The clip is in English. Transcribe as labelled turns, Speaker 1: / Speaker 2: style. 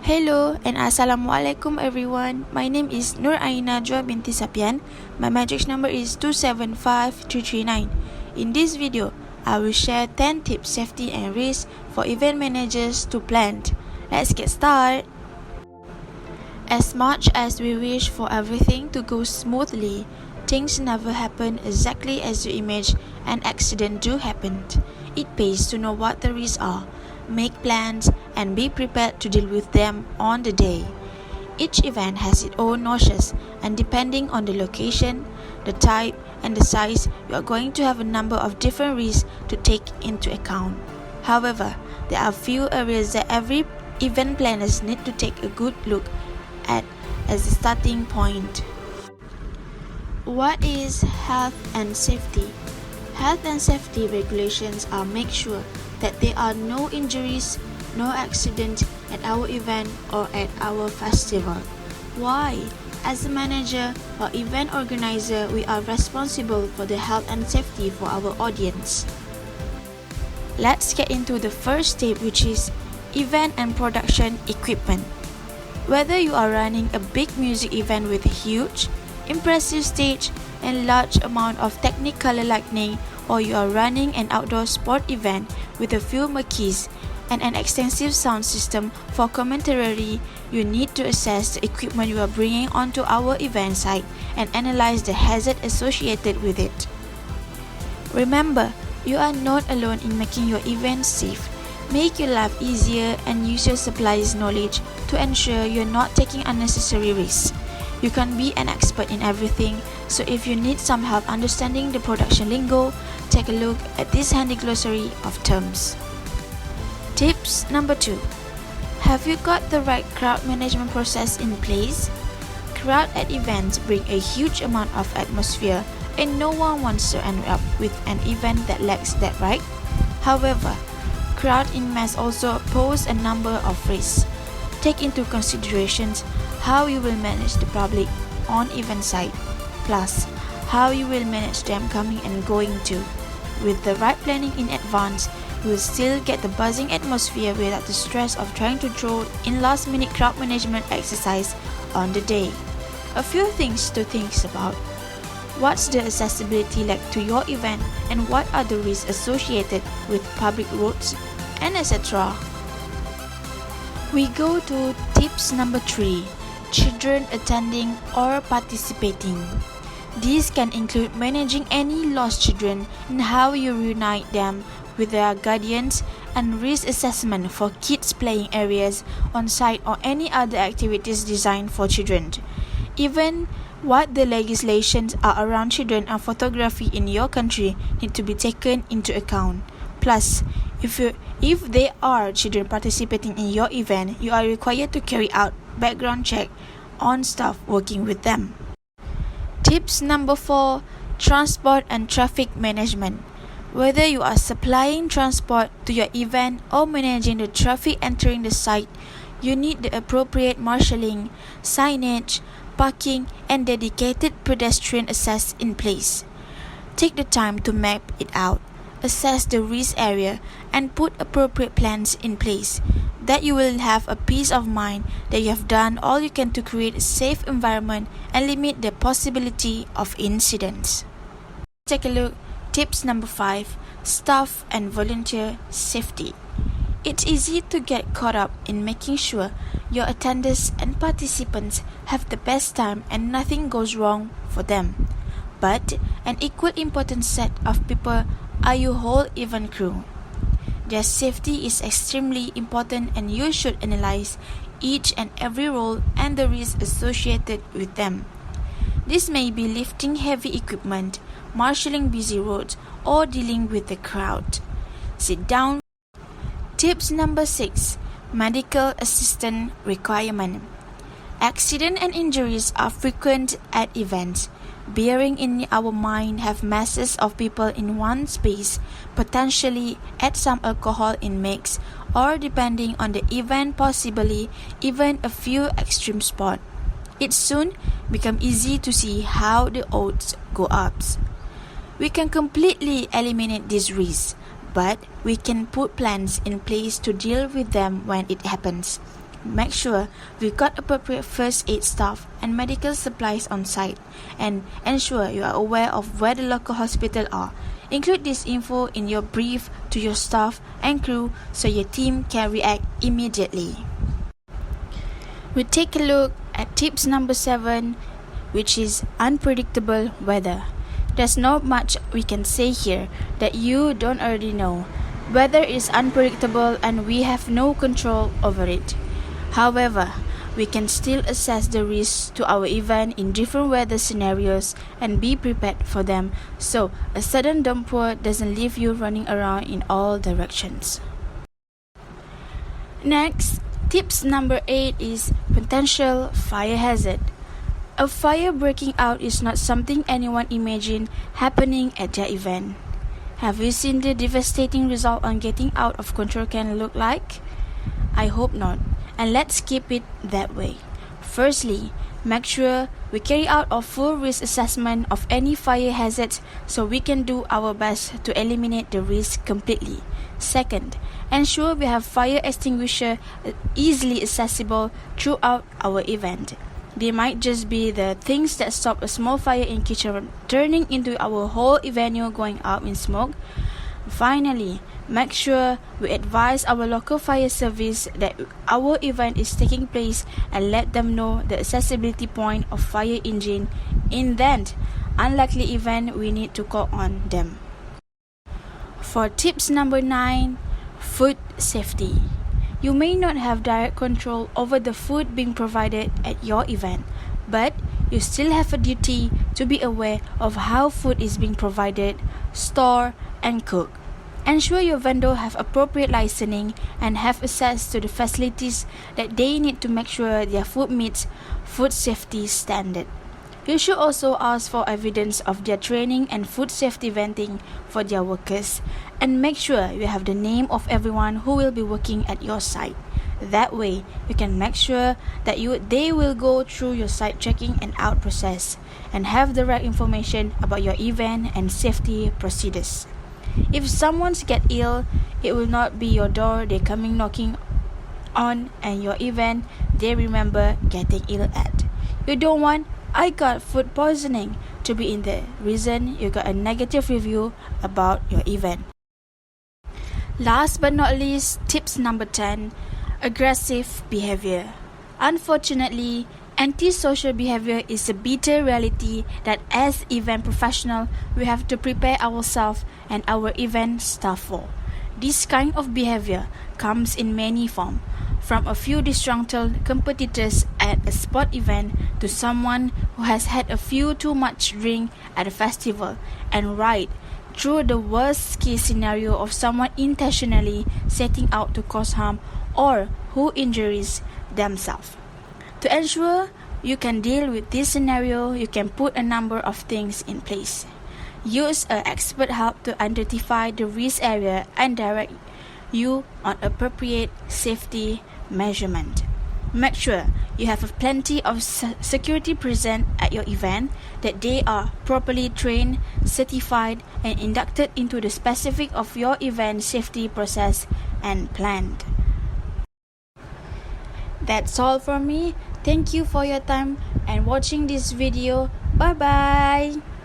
Speaker 1: Hello and Assalamualaikum everyone. My name is Najwa Binti Sapian. My matrix number is 275339. In this video, I will share 10 tips, safety and risk for event managers to plan. Let's get started. As much as we wish for everything to go smoothly, things never happen exactly as you imagine and accidents do happen. It pays to know what the risks are, make plans, and be prepared to deal with them on the day. Each event has its own notches, and depending on the location, the type, and the size, you are going to have a number of different risks to take into account. However, there are few areas that every event planners need to take a good look at as a starting point. What is health and safety? Health and safety regulations are make sure that there are no injuries, no accidents at our event or at our festival. Why? As a manager or event organizer, we are responsible for the health and safety for our audience. Let's get into the first tip, which is event and production equipment. Whether you are running a big music event with a huge, impressive stage and large amount of technicolor lighting, or you are running an outdoor sport event with a few marquees and an extensive sound system for commentary, you need to assess the equipment you are bringing onto our event site and analyze the hazard associated with it. Remember, you are not alone in making your event safe. Make your life easier and use your supplies knowledge to ensure you're not taking unnecessary risks. You can be an expert in everything, so if you need some help understanding the production lingo, take a look at this handy glossary of terms. Tips number 2. Have you got the right crowd management process in place? Crowd at events bring a huge amount of atmosphere, and no one wants to end up with an event that lacks that, right? However, crowd in mass also pose a number of risks. Take into considerations how you will manage the public on event site, plus how you will manage them coming and going too. With the right planning in advance, you will still get the buzzing atmosphere without the stress of trying to throw in last-minute crowd management exercise on the day. A few things to think about. What's the accessibility like to your event, and what are the risks associated with public roads, and etc. We go to tips number 3. Children attending or participating. These can include managing any lost children and how you reunite them with their guardians, and risk assessment for kids playing areas on site or any other activities designed for children. Even what the legislations are around children and photography in your country need to be taken into account. Plus, if there are children participating in your event, you are required to carry out background check on staff working with them. Tips number 4. Transport and traffic management. Whether you are supplying transport to your event or managing the traffic entering the site, you need the appropriate marshalling, signage, parking, and dedicated pedestrian access in place. Take the time to map it out, assess the risk area, and put appropriate plans in place. That you will have a peace of mind that you have done all you can to create a safe environment and limit the possibility of incidents. Take a look. Tips number 5. Staff and volunteer safety. It's easy to get caught up in making sure your attenders and participants have the best time and nothing goes wrong for them. But an equal important set of people are your whole event crew. Their safety is extremely important, and you should analyze each and every role and the risks associated with them. This may be lifting heavy equipment, marshalling busy roads, or dealing with the crowd. Sit down. Tips number 6. Medical assistance requirement. Accidents and injuries are frequent at events. Bearing in our mind have masses of people in one space, potentially add some alcohol in mix, or depending on the event possibly even a few extreme spots. It soon become easy to see how the odds go up. We can completely eliminate these risks, but we can put plans in place to deal with them when it happens. make sure we got appropriate first aid staff and medical supplies on site, and ensure you are aware of where the local hospitals are. Include this info in your brief to your staff and crew so your team can react immediately. We take a look at tips number 7, which is unpredictable weather. There's not much we can say here that you don't already know. Weather is unpredictable and we have no control over it. However, we can still assess the risks to our event in different weather scenarios and be prepared for them so a sudden downpour doesn't leave you running around in all directions. Next, tips number 8 is potential fire hazard. A fire breaking out is not something anyone imagined happening at their event. Have you seen the devastating result on getting out of control can look like? I hope not, and let's keep it that way. Firstly, make sure we carry out a full risk assessment of any fire hazards so we can do our best to eliminate the risk completely. Second, ensure we have fire extinguisher easily accessible throughout our event. They might just be the things that stop a small fire in kitchen turning into our whole venue going up in smoke. Finally, make sure we advise our local fire service that our event is taking place and let them know the accessibility point of fire engine in that unlikely event we need to call on them. For tips number 9, food safety. You may not have direct control over the food being provided at your event, but you still have a duty to be aware of how food is being provided, stored, and cooked. Ensure your vendor have appropriate licensing and have access to the facilities that they need to make sure their food meets food safety standard. You should also ask for evidence of their training and food safety vetting for their workers, and make sure you have the name of everyone who will be working at your site. That way, you can make sure that they will go through your site checking and out process and have the right information about your event and safety procedures. If someone's get ill, it will not be your door they coming knocking on and your event they remember getting ill at. You don't want "I got food poisoning" to be in the reason you got a negative review about your event. Last but not least, tips number 10, aggressive behavior. Unfortunately, antisocial behavior is a bitter reality that as event professionals, we have to prepare ourselves and our event staff for. This kind of behavior comes in many forms, from a few disgruntled competitors at a sport event to someone who has had a few too much drink at a festival, and right through the worst case scenario of someone intentionally setting out to cause harm or who injures themselves. To ensure you can deal with this scenario, you can put a number of things in place. Use an expert help to identify the risk area and direct you on appropriate safety measurement. Make sure you have plenty of security present at your event, that they are properly trained, certified, and inducted into the specific of your event safety process and planned. That's all from me. Thank you for your time and watching this video. Bye bye.